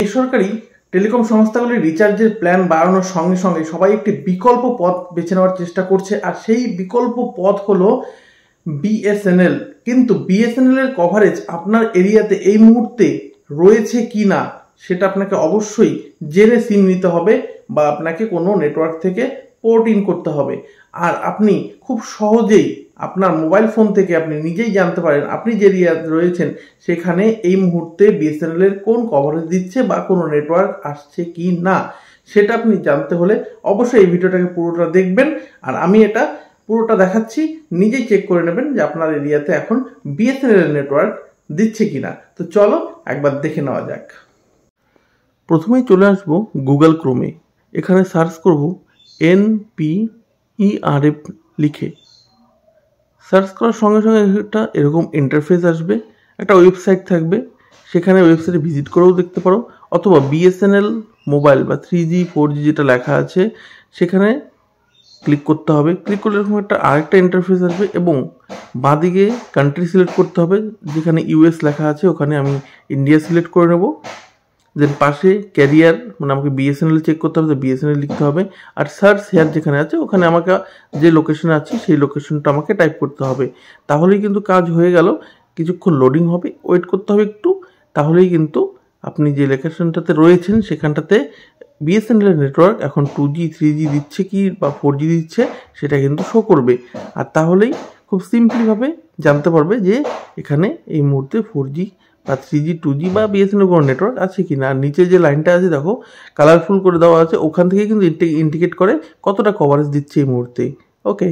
বেসরকারি টেলিকম সংস্থাগুলির রিচার্জের প্ল্যান বাড়ানোর সঙ্গে সঙ্গে সবাই একটি বিকল্প পথ বেছে নেওয়ার চেষ্টা করছে, আর সেই বিকল্প পথ হলো বিএসএনএল। কিন্তু বিএসএনএল এর কভারেজ আপনার এরিয়াতে এই মুহূর্তে রয়েছে কি না সেটা আপনাকে অবশ্যই জেনে সিম নিতে হবে, বা আপনাকে কোনো নেটওয়ার্ক থেকে পোর্ট ইন করতে হবে। আর আপনি খুব সহজেই আপনার মোবাইল ফোন থেকে আপনি নিজেই জানতে পারেন আপনি যে এরিয়াতে রয়েছেন সেখানে এই মুহূর্তে বিএসএনএল এর কোন কভারেজ দিচ্ছে বা কোনো নেটওয়ার্ক আসছে কি না। সেটা আপনি জানতে হলে অবশ্যই এই ভিডিওটাকে পুরোটা দেখবেন, আর আমি এটা পুরোটা দেখাচ্ছি, নিজেই চেক করে নেবেন যে আপনার এরিয়াতে এখন বিএসএনএল এর নেটওয়ার্ক দিচ্ছে কিনা। তো চলো একবার দেখে নেওয়া যাক। প্রথমেই চলে আসব গুগল ক্রোমে, এখানে সার্চ করব NPERF লিখে। সার্চ করার সঙ্গে সঙ্গে একটা এরকম ইন্টারফেস আসবে, একটা ওয়েবসাইট থাকবে, সেখানে ওয়েবসাইটে ভিজিট করেও দেখতে পারো, অথবা বিএসএনএল মোবাইল বা 3G 4G যেটা লেখা আছে সেখানে ক্লিক করতে হবে। ক্লিক করলে এরকম আরেকটা ইন্টারফেস আসবে এবং বাঁদিকে কান্ট্রি সিলেক্ট করতে হবে, যেখানে ইউএস লেখা আছে ওখানে আমি ইন্ডিয়া সিলেক্ট করে নেব। দেন পাশে ক্যারিয়ার, মানে আমাকে বিএসএনএল চেক করতে হবে, তো বিএসএনএল লিখতে হবে। আর সার্চ হেয়ার যেখানে আছে ওখানে আমাকে যে লোকেশনে আছে সেই লোকেশনটা আমাকে টাইপ করতে হবে। তাহলেই কিন্তু কাজ হয়ে গেল। কিছুক্ষণ লোডিং হবে, ওয়েট করতে হবে একটু, তাহলেই কিন্তু আপনি যে লোকেশনটাতে রয়েছেন সেখানটাতে বিএসএনএল এর নেটওয়ার্ক এখন 2G 3G দিচ্ছে কি বা 4G দিচ্ছে সেটা কিন্তু শো করবে। আর তাহলেই খুব সিম্পলিভাবে জানতে পারবে যে এখানে এই মুহূর্তে 4G বা 3G 2G বা বিএসএনএল কোনো নেটওয়ার্ক আছে কি না। নিচে যে লাইনটা আছে দেখো কালারফুল করে দেওয়া আছে, ওখান থেকে কিন্তু ইন্ডিকেট করে কতটা কভারেজ দিচ্ছে এই মুহূর্তে। ওকে।